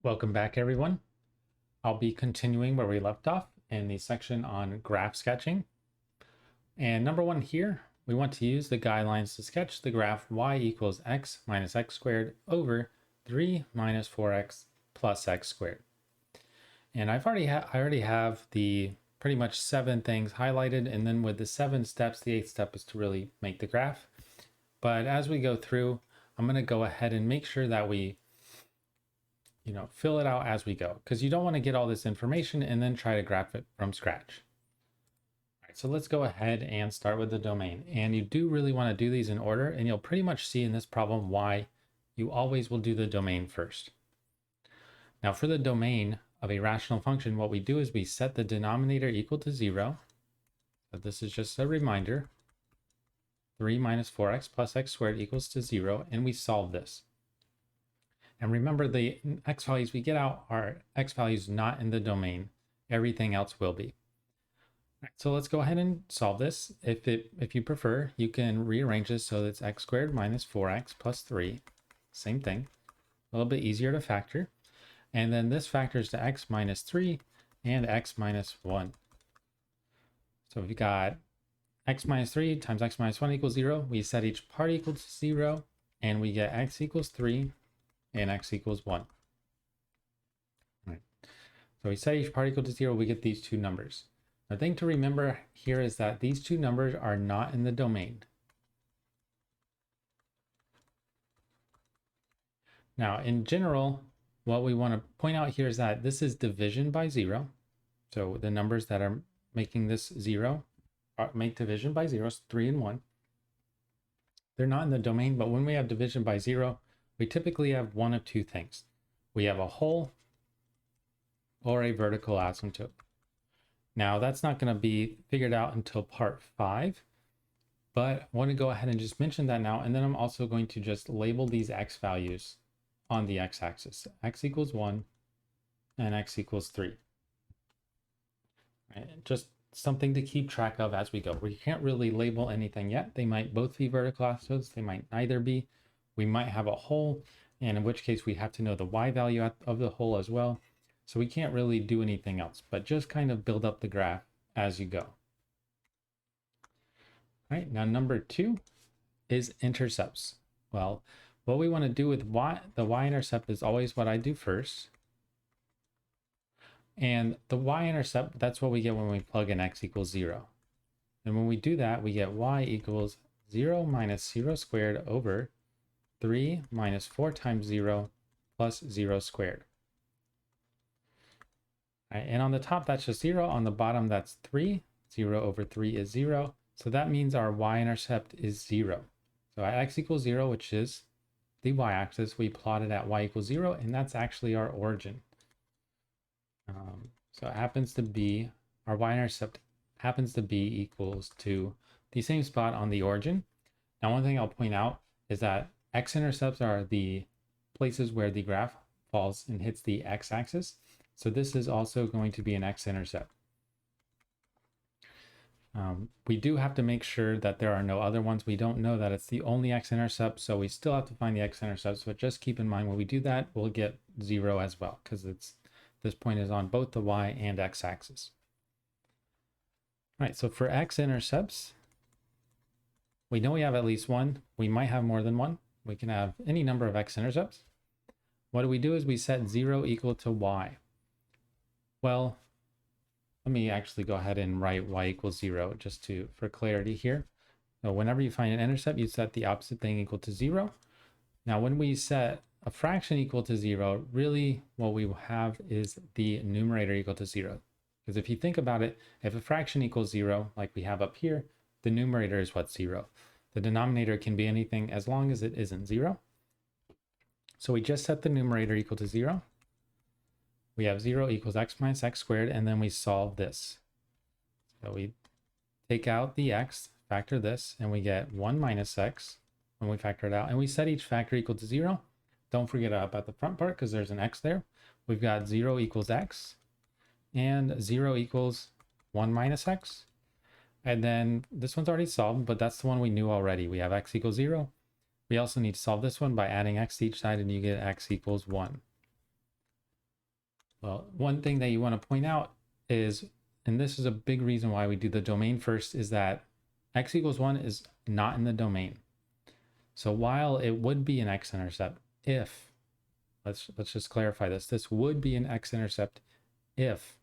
Welcome back, everyone. I'll be continuing where we left off in the section on graph sketching. And number one here, we want to use the guidelines to sketch the graph y equals x minus x squared over 3 minus 4x plus x squared. And I already have the pretty much 7 things highlighted, and then with the 7 steps, the 8th step is to really make the graph. But as we go through, I'm going to go ahead and make sure that we fill it out as we go, because you don't want to get all this information and then try to graph it from scratch. All right, so let's go ahead and start with the domain. And you do really want to do these in order, and you'll pretty much see in this problem why you always will do the domain first. Now for the domain of a rational function, what we do is we set the denominator equal to 0. So this is just a reminder. 3 minus 4x plus x squared equals to 0, and we solve this. And remember, the x values we get out are x values not in the domain. Everything else will be. All right, so let's go ahead and solve this. If you prefer, you can rearrange this so that it's x squared minus 4x plus 3. Same thing. A little bit easier to factor. And then this factors to x minus 3 and x minus 1. So we've got x minus 3 times x minus 1 equals 0. We set each part equal to 0, and we get x equals 3 and x equals 1. All right. So we set each part equal to 0, we get these two numbers. The thing to remember here is that these two numbers are not in the domain. Now, in general, what we want to point out here is that this is division by 0. So the numbers that are making this 0 make division by 0, so 3 and 1. They're not in the domain, but when we have division by 0, we typically have one of two things. We have a whole or a vertical asymptote. Now that's not going to be figured out until part 5, but I want to go ahead and just mention that now, and then I'm also going to just label these x values on the x-axis. X equals 1 and x equals 3. Right? Just something to keep track of as we go. We can't really label anything yet. They might both be vertical asymptotes, they might neither be. We might have a whole, and in which case we have to know the y value of the whole as well. So we can't really do anything else, but just kind of build up the graph as you go. All right, now number 2 is intercepts. Well, what we want to do with the y-intercept is always what I do first. And the y-intercept, that's what we get when we plug in x equals 0. And when we do that, we get y equals 0 minus 0 squared over 3 minus 4 times 0 plus 0 squared. All right, and on the top, that's just 0. On the bottom, that's 3. 0 over 3 is 0. So that means our y-intercept is 0. So at x equals 0, which is the y-axis, we plotted at y equals 0, and that's actually our origin. So it happens to be, our y-intercept happens to be equals to the same spot on the origin. Now, one thing I'll point out is that x-intercepts are the places where the graph falls and hits the x-axis. So this is also going to be an x-intercept. We do have to make sure that there are no other ones. We don't know that it's the only x-intercept, so we still have to find the x-intercepts, but just keep in mind when we do that, we'll get 0 as well, because this point is on both the y and x-axis. All right, so for x-intercepts, we know we have at least one. We might have more than one. We can have any number of x-intercepts. What do? Is we set 0 equal to y. Well, let me actually go ahead and write y equals 0 just for clarity here. So whenever you find an intercept, you set the opposite thing equal to 0. Now, when we set a fraction equal to 0, really what we will have is the numerator equal to 0. Because if you think about it, if a fraction equals 0, like we have up here, the numerator is what's 0. The denominator can be anything as long as it isn't 0. So we just set the numerator equal to 0. We have 0 equals x minus x squared, and then we solve this. So we take out the x, factor this, and we get 1 minus x when we factor it out. And we set each factor equal to 0. Don't forget about the front part because there's an x there. We've got 0 equals x, and 0 equals 1 minus x. And then this one's already solved, but that's the one we knew already. We have x equals 0. We also need to solve this one by adding x to each side, and you get x equals 1. Well, one thing that you want to point out is, and this is a big reason why we do the domain first, is that x equals 1 is not in the domain. So while it would be an x-intercept if, let's just clarify this, this would be an x-intercept if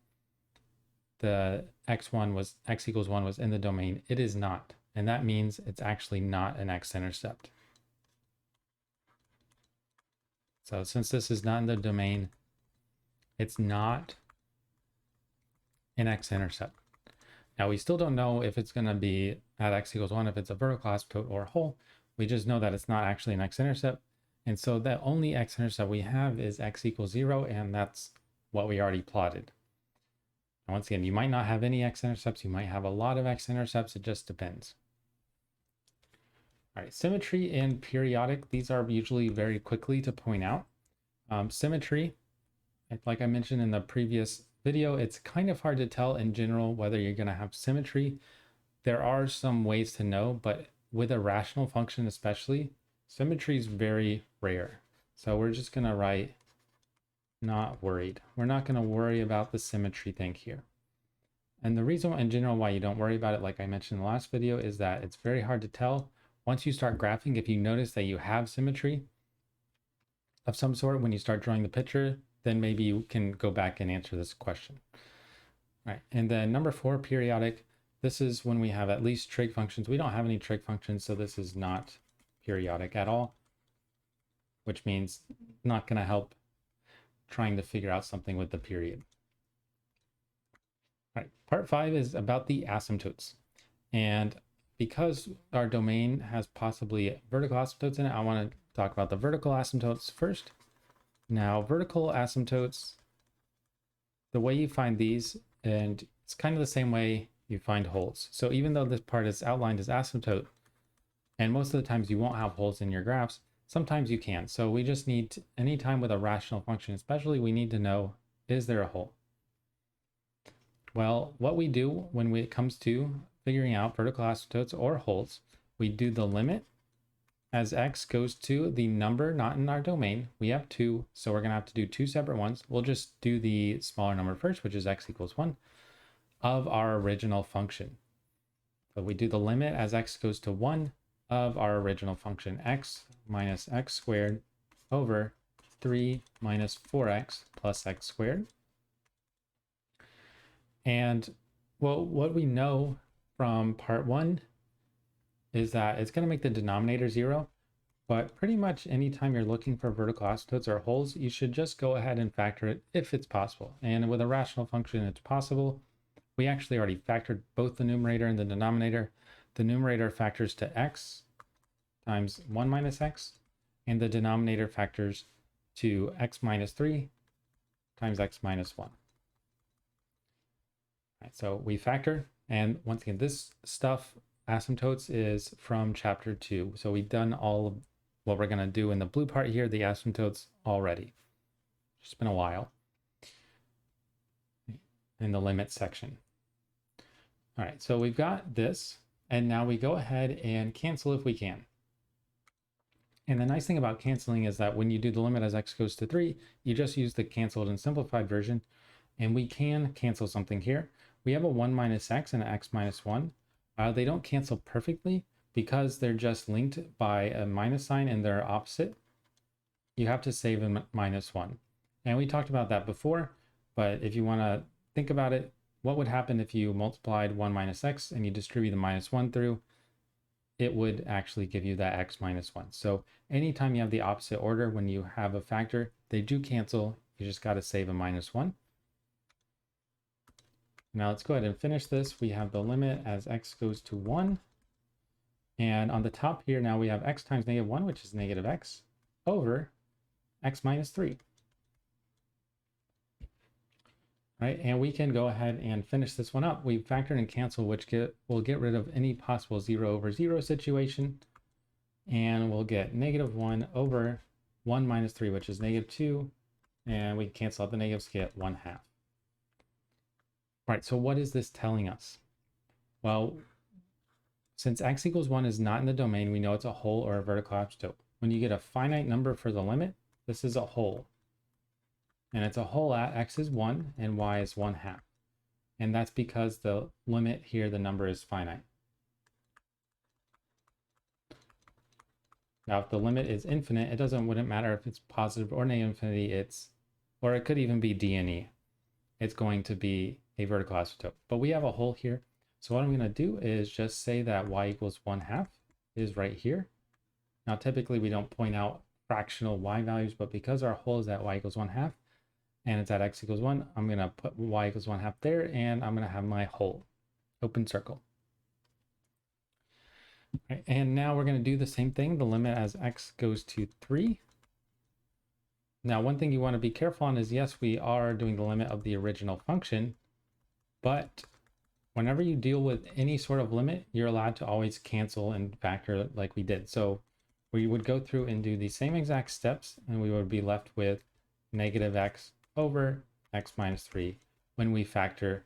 the x equals 1 was in the domain. It is not, and that means it's actually not an x-intercept. So since this is not in the domain, it's not an x-intercept. Now we still don't know if it's going to be at x equals 1, if it's a vertical asymptote or a hole. We just know that it's not actually an x-intercept. And so the only x-intercept we have is x equals 0, and that's what we already plotted. And once again, you might not have any x-intercepts, you might have a lot of x-intercepts, it just depends. All right, symmetry and periodic, these are usually very quickly to point out. Symmetry, like I mentioned in the previous video, it's kind of hard to tell in general whether you're going to have symmetry. There are some ways to know, but with a rational function especially, symmetry is very rare. So we're just going to write not worried. We're not going to worry about the symmetry thing here. And the reason in general why you don't worry about it, like I mentioned in the last video, is that it's very hard to tell. Once you start graphing, if you notice that you have symmetry of some sort when you start drawing the picture, then maybe you can go back and answer this question. All right, and then number 4, periodic. This is when we have at least trig functions. We don't have any trig functions, so this is not periodic at all, which means not going to help trying to figure out something with the period. All right, part 5 is about the asymptotes. And because our domain has possibly vertical asymptotes in it, I want to talk about the vertical asymptotes first. Now, vertical asymptotes, the way you find these, and it's kind of the same way you find holes. So even though this part is outlined as asymptote, and most of the times you won't have holes in your graphs, sometimes you can. So we just need, anytime with a rational function especially, we need to know, is there a hole? Well, what we do when it comes to figuring out vertical asymptotes or holes, we do the limit as x goes to the number not in our domain. We have 2, so we're going to have to do 2 separate ones. We'll just do the smaller number first, which is x equals 1, of our original function. So we do the limit as x goes to 1 of our original function, x minus x squared over 3 minus 4x plus x squared. And well, what we know from part 1 is that it's going to make the denominator 0, but pretty much anytime you're looking for vertical asymptotes or holes, you should just go ahead and factor it if it's possible. And with a rational function, it's possible. We actually already factored both the numerator and the denominator. The numerator factors to x times 1 minus x, and the denominator factors to x minus 3 times x minus 1. All right, so we factor, and once again, this stuff, asymptotes, is from chapter 2. So we've done all of what we're going to do in the blue part here, the asymptotes, already. It's been a while in the limit section. All right, so we've got this, and now we go ahead and cancel if we can. And the nice thing about canceling is that when you do the limit as x goes to 3, you just use the canceled and simplified version, and we can cancel something here. We have a 1 minus x and an x minus 1. They don't cancel perfectly because they're just linked by a minus sign and they're opposite. You have to save a minus 1. And we talked about that before, but if you want to think about it, what would happen if you multiplied 1 minus x and you distribute the minus 1 through? It would actually give you that x minus 1. So anytime you have the opposite order, when you have a factor, they do cancel. You just got to save a minus 1. Now let's go ahead and finish this. We have the limit as x goes to 1. And on the top here, now we have x times negative 1, which is negative x, over x minus 3. Right, and we can go ahead and finish this one up. We factor and cancel, which will get rid of any possible 0 over 0 situation. And we'll get negative 1 over 1 minus 3, which is negative 2. And we cancel out the negatives to get 1/2. All right, so what is this telling us? Well, since x equals 1 is not in the domain, we know it's a hole or a vertical asymptote. When you get a finite number for the limit, this is a hole. and it's a whole at x is 1 and y is 1/2. And that's because the limit here, the number is finite. Now, if the limit is infinite, wouldn't matter if it's positive or negative infinity, or it could even be D and E. It's going to be a vertical asymptote. But we have a hole here. So what I'm going to do is just say that y equals 1/2 is right here. Now, typically we don't point out fractional y values, but because our hole is at y equals 1/2 and it's at x equals 1, I'm going to put y equals 1/2 there, and I'm going to have my hole, open circle. Right, and now we're going to do the same thing, the limit as x goes to 3. Now, one thing you want to be careful on is, yes, we are doing the limit of the original function, but whenever you deal with any sort of limit, you're allowed to always cancel and factor like we did. So we would go through and do the same exact steps, and we would be left with negative x over x minus 3 when we factor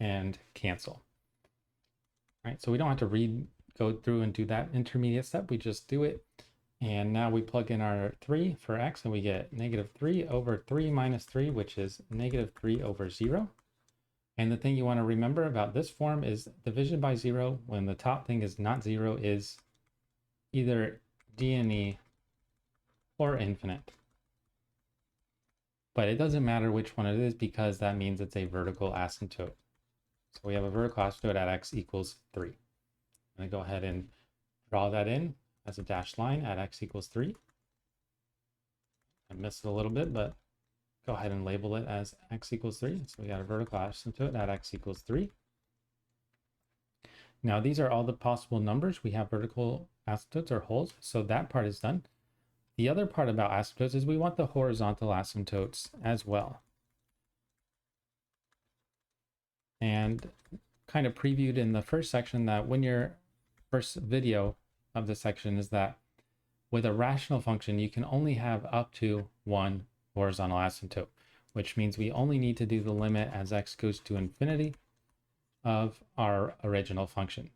and cancel. All right, so we don't have to go through and do that intermediate step. We just do it. And now we plug in our 3 for x, and we get negative 3 over 3 minus 3, which is negative 3 over 0. And the thing you want to remember about this form is division by 0 when the top thing is not 0 is either D and E or infinite. But it doesn't matter which one it is because that means it's a vertical asymptote. So we have a vertical asymptote at x equals 3. I'm going to go ahead and draw that in as a dashed line at x equals 3. I missed it a little bit, but go ahead and label it as x equals 3. So we got a vertical asymptote at x equals 3. Now these are all the possible numbers. We have vertical asymptotes or holes, so that part is done. The other part about asymptotes is we want the horizontal asymptotes as well. And kind of previewed in the first section that when your first video of the section is that with a rational function, you can only have up to one horizontal asymptote, which means we only need to do the limit as x goes to infinity of our original function.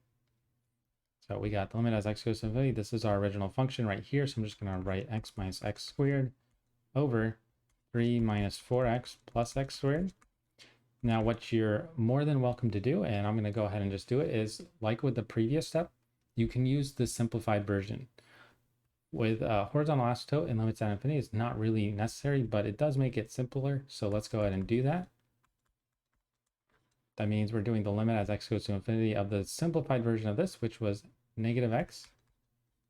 So we got the limit as x goes to infinity. This is our original function right here. So I'm just going to write x minus x squared over 3 minus 4x plus x squared. Now what you're more than welcome to do, and I'm going to go ahead and just do it, is like with the previous step, you can use the simplified version. With horizontal asymptote and limits at infinity, it's not really necessary, but it does make it simpler. So let's go ahead and do that. That means we're doing the limit as x goes to infinity of the simplified version of this, which was negative x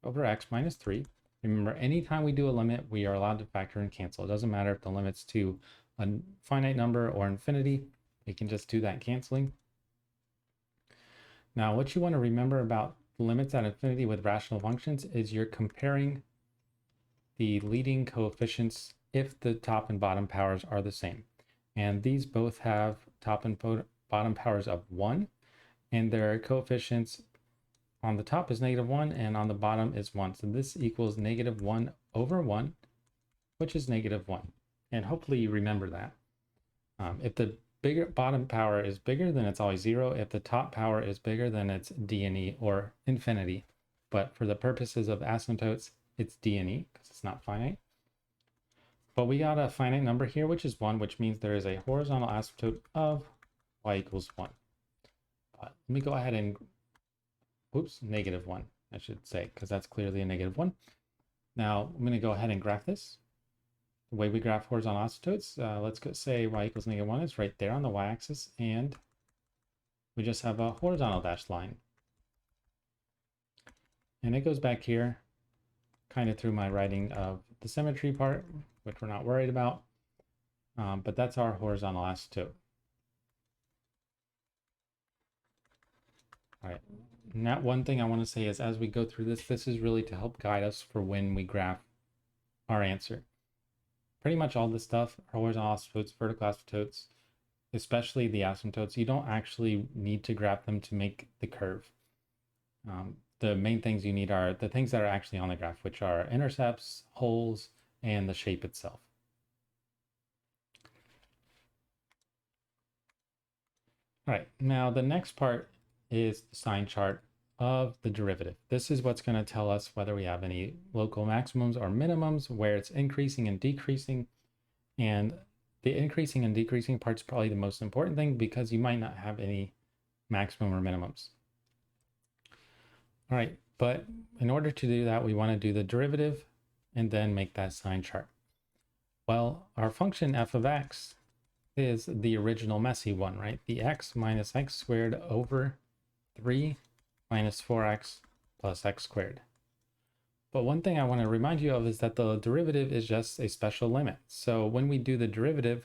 over x minus 3. Remember, anytime we do a limit, we are allowed to factor and cancel. It doesn't matter if the limit's to a finite number or infinity. We can just do that canceling. Now, what you want to remember about limits at infinity with rational functions is you're comparing the leading coefficients if the top and bottom powers are the same. And these both have top and bottom powers of 1, and their coefficients on the top is -1 and on the bottom is 1. So this equals -1 over 1, which is -1. And hopefully you remember that. If the bigger bottom power is bigger, then it's always 0. If the top power is bigger, then it's D and E or infinity. But for the purposes of asymptotes, it's D and E because it's not finite. But we got a finite number here, which is 1, which means there is a horizontal asymptote of y equals 1. But let me go ahead and, oops, -1, I should say, because that's clearly a -1. Now I'm going to go ahead and graph this. The way we graph horizontal asymptotes, let's go say y equals -1 is right there on the y-axis, and we just have a horizontal dashed line. And it goes back here, kind of through my writing of the symmetry part, which we're not worried about, but that's our horizontal asymptote. All right, now one thing I want to say is as we go through this, this is really to help guide us for when we graph our answer. Pretty much all this stuff, horizontal asymptotes, vertical asymptotes, especially the asymptotes, you don't actually need to graph them to make the curve. The main things you need are the things that are actually on the graph, which are intercepts, holes, and the shape itself. All right, now the next part is the sign chart of the derivative. This is what's going to tell us whether we have any local maximums or minimums, where it's increasing and decreasing. And The increasing and decreasing part's probably the most important thing because you might not have any maximum or minimums. All right, but in order to do that, we want to do the derivative and then make that sign chart. Well, our function f of x is the original messy one, right? The x minus x squared over 3 minus 4x plus x squared. But one thing I want to remind you of is that the derivative is just a special limit. So when we do the derivative,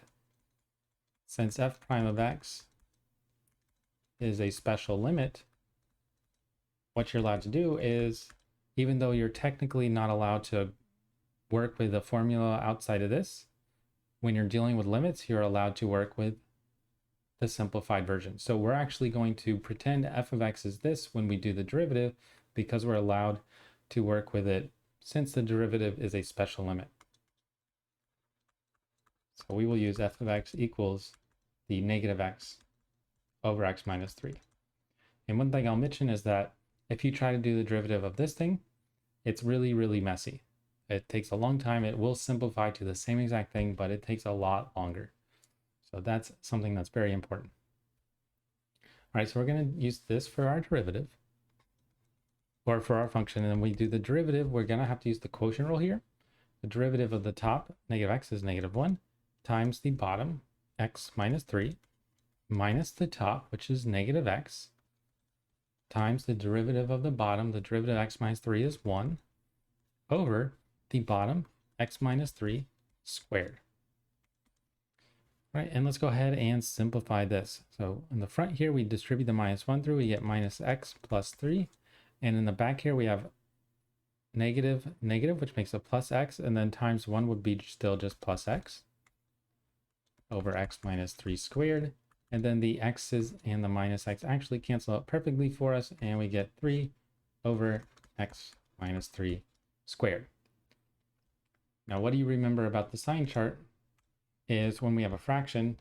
since f prime of x is a special limit, what you're allowed to do is, even though you're technically not allowed to work with a formula outside of this, when you're dealing with limits, you're allowed to work with the simplified version. So we're actually going to pretend f of x is this when we do the derivative because we're allowed to work with it since the derivative is a special limit. So we will use f of x equals the negative x over x minus 3. And one thing I'll mention is that if you try to do the derivative of this thing, it's really, really messy. It takes a long time. It will simplify to the same exact thing, but it takes a lot longer. So that's something that's very important. All right, so we're going to use this for our derivative or for our function. And then we do the derivative. We're going to have to use the quotient rule here. The derivative of the top, negative x, is negative 1 times the bottom, x minus 3, minus the top, which is negative x, times the derivative of the bottom. The derivative of x minus 3 is 1 over the bottom, x minus 3 squared. All right, and let's go ahead and simplify this. So in the front here, we distribute the minus 1 through, we get minus x plus 3. And in the back here, we have negative, negative, which makes a plus x, and then times 1 would be still just plus x over x minus 3 squared. And then the x's and the minus x actually cancel out perfectly for us, and we get 3 over x minus 3 squared. Now, what do you remember about the sign chart is when we have a fraction,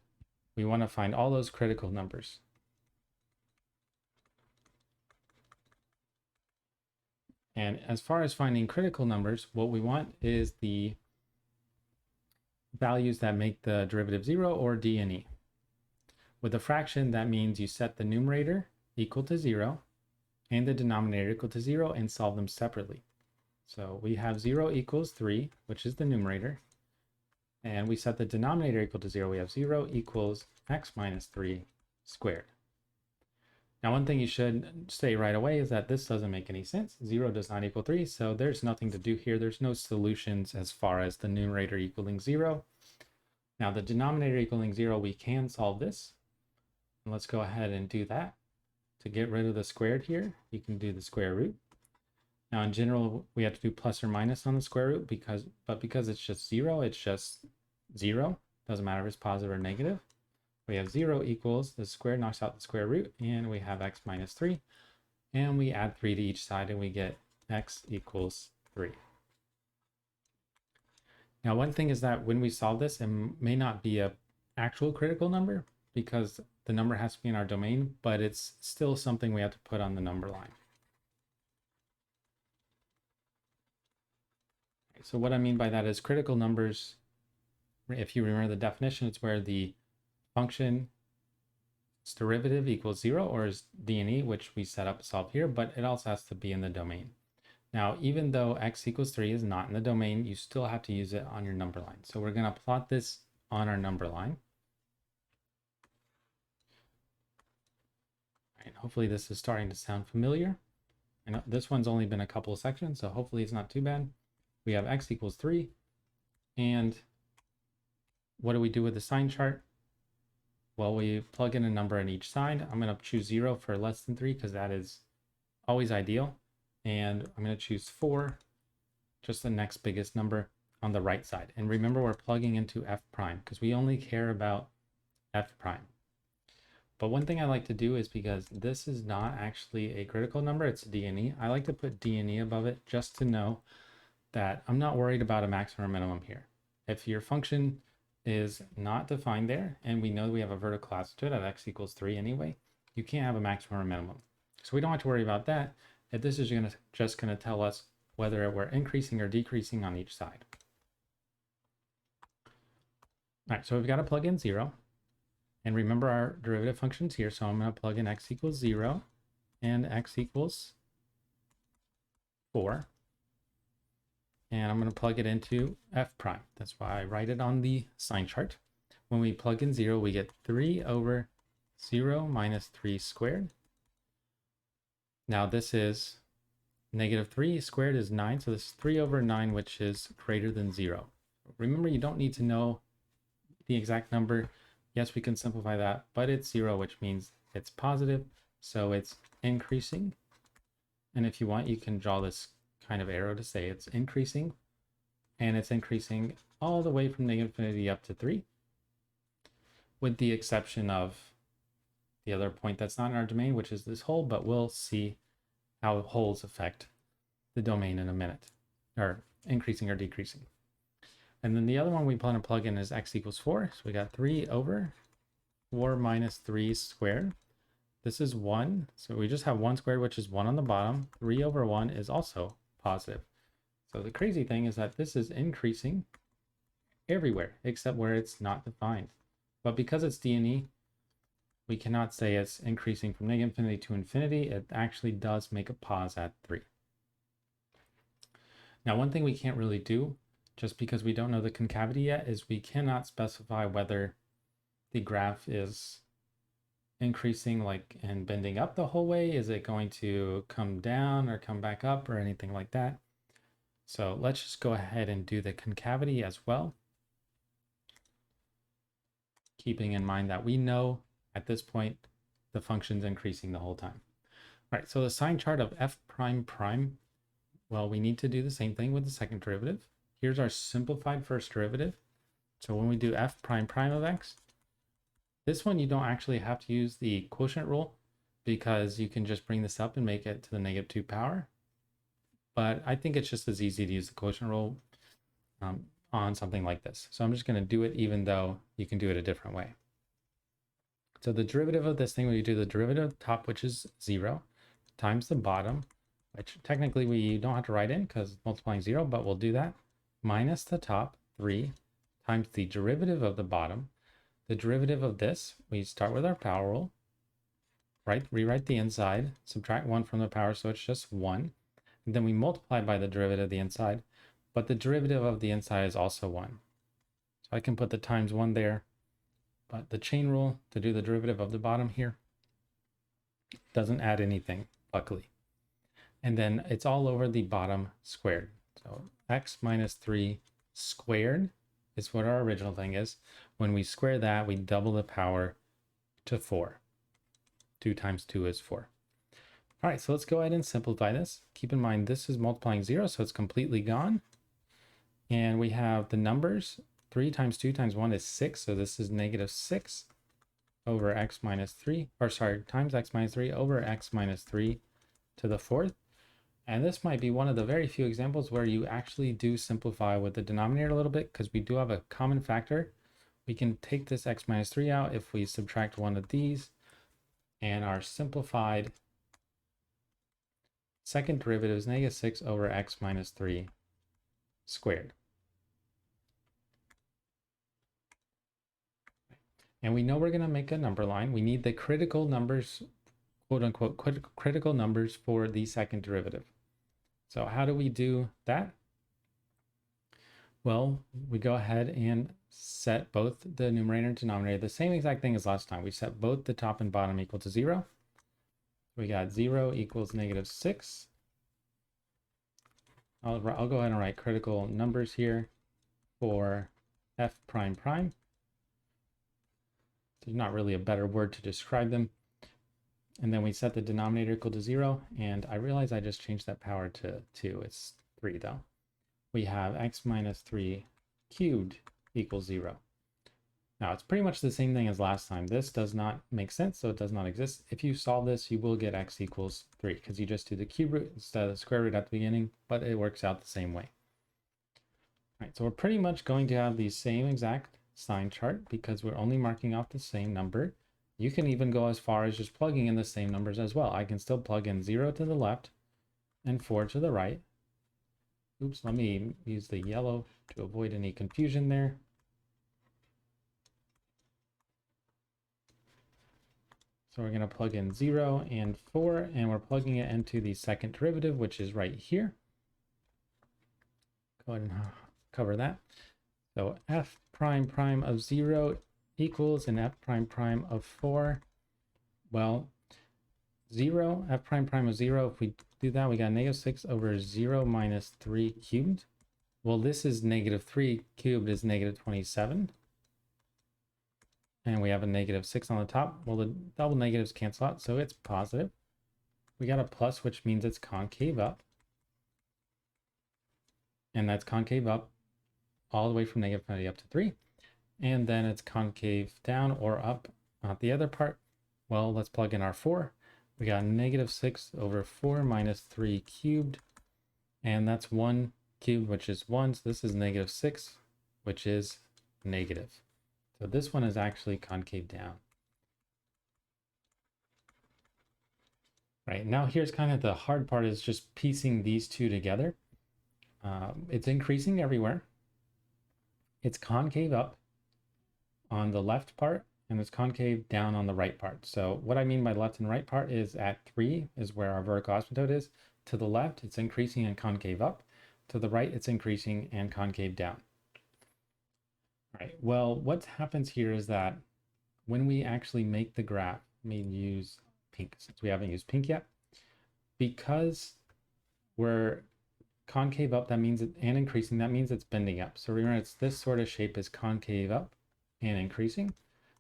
we want to find all those critical numbers. And as far as finding critical numbers, what we want is the values that make the derivative 0 or d and e. With a fraction, that means you set the numerator equal to 0 and the denominator equal to 0 and solve them separately. So we have 0 equals 3, which is the numerator. And we set the denominator equal to 0. We have 0 equals x minus 3 squared. Now, one thing you should say right away is that this doesn't make any sense. 0 does not equal 3, so there's nothing to do here. There's no solutions as far as the numerator equaling 0. Now, the denominator equaling 0, we can solve this. And let's go ahead and do that. To get rid of the squared here, you can do the square root. Now, in general, we have to do plus or minus on the square root because it's just 0, it's just 0. Doesn't matter if it's positive or negative. We have 0 equals, the square knocks out the square root, and we have x minus 3. And we add 3 to each side, and we get x equals 3. Now, one thing is that when we solve this, it may not be an actual critical number because the number has to be in our domain, but it's still something we have to put on the number line. So what I mean by that is critical numbers, if you remember the definition, it's where the function's derivative equals 0 or is d and e, which we set up to solve here, but it also has to be in the domain. Now, even though x equals 3 is not in the domain, you still have to use it on your number line. So we're going to plot this on our number line. All right, hopefully this is starting to sound familiar. I know this one's only been a couple of sections, so hopefully it's not too bad. We have x equals 3. And what do we do with the sign chart? Well, we plug in a number on each side. I'm going to choose 0 for less than 3 because that is always ideal. And I'm going to choose 4, just the next biggest number on the right side. And remember, we're plugging into f prime because we only care about f prime. But one thing I like to do is because this is not actually a critical number, it's d and e. I like to put d and e above it just to know that I'm not worried about a maximum or minimum here. If your function is not defined there, and we know we have a vertical asymptote at x equals 3 anyway, you can't have a maximum or minimum. So we don't have to worry about that. If this is just going to tell us whether we're increasing or decreasing on each side. All right, so we've got to plug in 0. And remember our derivative functions here. So I'm going to plug in x equals 0 and x equals 4. And I'm going to plug it into f prime. That's why I write it on the sign chart. When we plug in 0, we get 3 over 0 minus 3 squared. Now this is negative 3 squared is 9. So this is 3 over 9, which is greater than 0. Remember, you don't need to know the exact number. Yes, we can simplify that, but it's 0, which means it's positive. So it's increasing. And if you want, you can draw this kind of arrow to say it's increasing. And it's increasing all the way from negative infinity up to 3. With the exception of the other point that's not in our domain, which is this hole, but we'll see how holes affect the domain in a minute, or increasing or decreasing. And then the other one we plan to plug in is x equals 4. So we got 3 over 4 minus 3 squared. This is 1. So we just have 1 squared, which is 1 on the bottom. 3 over 1 is also positive. So the crazy thing is that this is increasing everywhere except where it's not defined. But because it's D and E, we cannot say it's increasing from negative infinity to infinity. It actually does make a pause at 3. Now, one thing we can't really do, just because we don't know the concavity yet, is we cannot specify whether the graph is increasing like and bending up the whole way. Is it going to come down or come back up or anything like that? So let's just go ahead and do the concavity as well, keeping in mind that we know at this point the function's increasing the whole time. All right, so the sign chart of f prime prime, well, we need to do the same thing with the second derivative. Here's our simplified first derivative. So when we do f prime prime of x, this one you don't actually have to use the quotient rule because you can just bring this up and make it to the negative 2 power. But I think it's just as easy to use the quotient rule on something like this. So I'm just going to do it even though you can do it a different way. So the derivative of this thing, we do the derivative of the top, which is 0, times the bottom, which technically we don't have to write in because multiplying 0, but we'll do that, minus the top, 3, times the derivative of the bottom. The derivative of this, we start with our power rule, right? Rewrite the inside, subtract 1 from the power, so it's just 1. And then we multiply by the derivative of the inside, but the derivative of the inside is also 1. So I can put the times 1 there, but the chain rule to do the derivative of the bottom here doesn't add anything, luckily. And then it's all over the bottom squared. So x minus 3 squared is what our original thing is. When we square that, we double the power to 4. 2 times 2 is 4. All right, so let's go ahead and simplify this. Keep in mind, this is multiplying 0, so it's completely gone. And we have the numbers. 3 times 2 times 1 is 6, so this is negative 6 over x minus 3, or sorry, times x minus 3 over x minus 3 to the 4th. And this might be one of the very few examples where you actually do simplify with the denominator a little bit, because we do have a common factor. We can take this x minus 3 out if we subtract one of these, and our simplified second derivative is negative 6 over x minus 3 squared. And we know we're going to make a number line. We need the critical numbers, quote unquote, critical numbers for the second derivative. So how do we do that? Well, we go ahead and set both the numerator and denominator the same exact thing as last time. We set both the top and bottom equal to 0. We got 0 equals negative 6. I'll go ahead and write critical numbers here for f prime prime. There's not really a better word to describe them. And then we set the denominator equal to 0. And I realize I just changed that power to 2. It's 3 though. We have x minus 3 cubed equals 0. Now it's pretty much the same thing as last time. This does not make sense, so it does not exist. If you solve this, you will get x equals 3 because you just do the cube root instead of the square root at the beginning, but it works out the same way. All right, so we're pretty much going to have the same exact sign chart because we're only marking off the same number. You can even go as far as just plugging in the same numbers as well. I can still plug in 0 to the left and 4 to the right. Oops, let me use the yellow to avoid any confusion there. So we're going to plug in 0 and 4, and we're plugging it into the second derivative, which is right here. Go ahead and cover that. So f prime prime of 0 equals an f prime prime of 4. Well, 0, f prime prime of 0, if we do that, we got negative 6 over 0 minus 3 cubed. Well, this is negative 3 cubed is negative 27. And we have a negative 6 on the top. Well, the double negatives cancel out, so it's positive. We got a plus, which means it's concave up. And that's concave up all the way from negative infinity up to 3. And then it's concave down or up, not the other part. Well, let's plug in our 4. We got negative 6 over 4 minus 3 cubed. And that's 1 cubed, which is 1. So this is negative 6, which is negative. So this one is actually concave down. Right, now here's kind of the hard part, is just piecing these two together. It's increasing everywhere. It's concave up on the left part, and it's concave down on the right part. So what I mean by left and right part is at 3 is where our vertical asymptote is. To the left, it's increasing and concave up. To the right, it's increasing and concave down. All right, well, what happens here is that when we actually make the graph, let me use pink since we haven't used pink yet. Because we're concave up, that means and increasing, that means it's bending up. So remember, it's this sort of shape is concave up and increasing.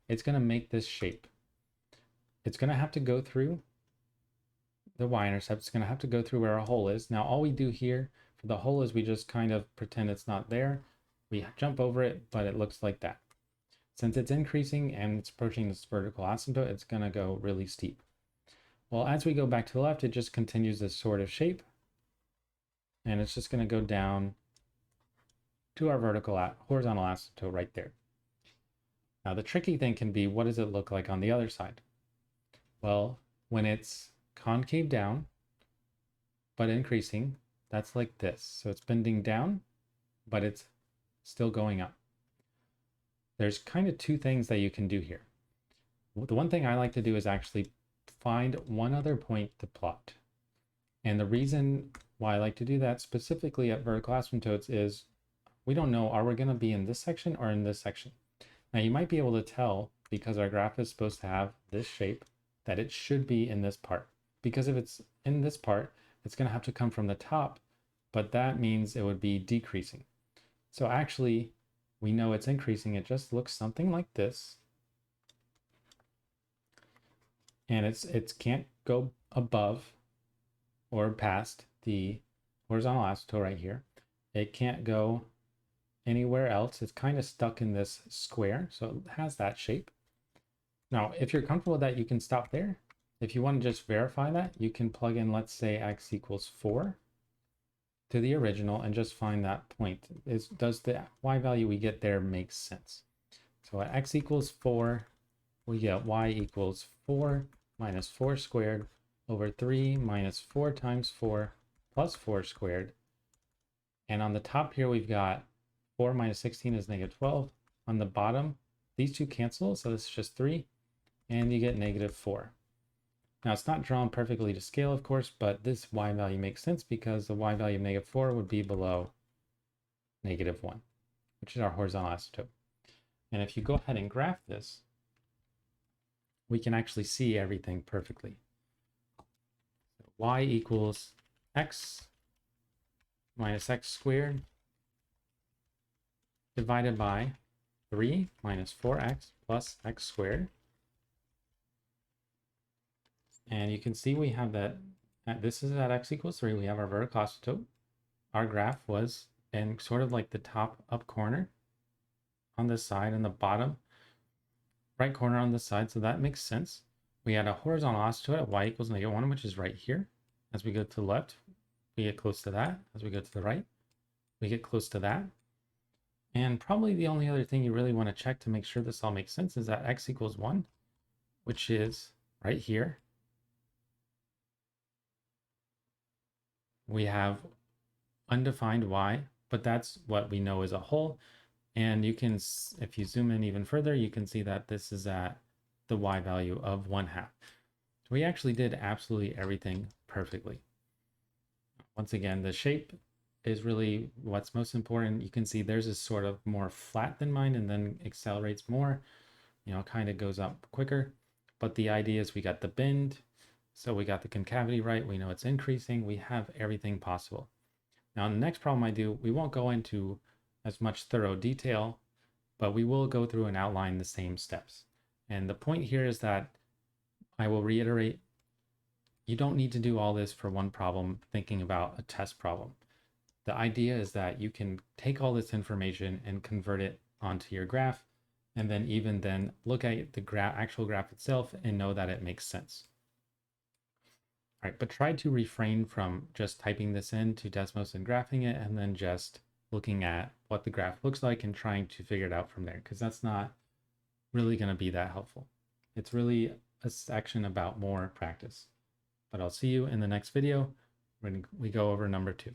It's going to make this shape. It's going to have to go through the y-intercept. It's going to have to go through where our hole is. Now, all we do here for the hole is we just kind of pretend it's not there. We jump over it, but it looks like that. Since it's increasing and it's approaching this vertical asymptote, it's going to go really steep. Well, as we go back to the left, it just continues this sort of shape. And it's just going to go down to our horizontal asymptote right there. Now, the tricky thing can be, what does it look like on the other side? Well, when it's concave down, but increasing, that's like this. So it's bending down, but it's still going up. There's kind of two things that you can do here. The one thing I like to do is actually find one other point to plot. And the reason why I like to do that specifically at vertical asymptotes is we don't know, are we going to be in this section or in this section? Now you might be able to tell, because our graph is supposed to have this shape, that it should be in this part. Because if it's in this part, it's going to have to come from the top, but that means it would be decreasing. So actually, we know it's increasing. It just looks something like this. And it can't go above or past the horizontal asymptote right here. It can't go anywhere else. It's kind of stuck in this square, so it has that shape. Now, if you're comfortable with that, you can stop there. If you want to just verify that, you can plug in, let's say, x equals 4 to the original and just find that point. Does the y value we get there make sense? So at x equals 4, we get y equals 4 minus 4 squared over 3 minus 4 times 4 plus 4 squared. And on the top here, we've got 4 minus 16 is negative 12. On the bottom, these two cancel, so this is just 3, and you get negative 4. Now, it's not drawn perfectly to scale, of course, but this y value makes sense because the y value of negative 4 would be below negative 1, which is our horizontal asymptote. And if you go ahead and graph this, we can actually see everything perfectly. So y equals x minus x squared divided by 3 minus 4x plus x squared. And you can see we have that, this is at x equals 3, we have our vertical asymptote. Our graph was in sort of like the top up corner on this side and the bottom right corner on this side, so that makes sense. We had a horizontal asymptote at y equals negative 1, which is right here. As we go to the left, we get close to that. As we go to the right, we get close to that. And probably the only other thing you really want to check to make sure this all makes sense is that x equals 1, which is right here. We have undefined y, but that's what we know is a hole. And you can, if you zoom in even further, you can see that this is at the y value of 1/2. So we actually did absolutely everything perfectly. Once again, the shape is really what's most important. You can see theirs is sort of more flat than mine and then accelerates more, kind of goes up quicker. But the idea is we got the bend, so we got the concavity right. We know it's increasing. We have everything possible. Now, in the next problem I do, we won't go into as much thorough detail, but we will go through and outline the same steps. And the point here is that I will reiterate, you don't need to do all this for one problem thinking about a test problem. The idea is that you can take all this information and convert it onto your graph, and then even then look at the actual graph itself and know that it makes sense. All right, but try to refrain from just typing this into Desmos and graphing it and then just looking at what the graph looks like and trying to figure it out from there, because that's not really going to be that helpful. It's really a section about more practice. But I'll see you in the next video when we go over number 2.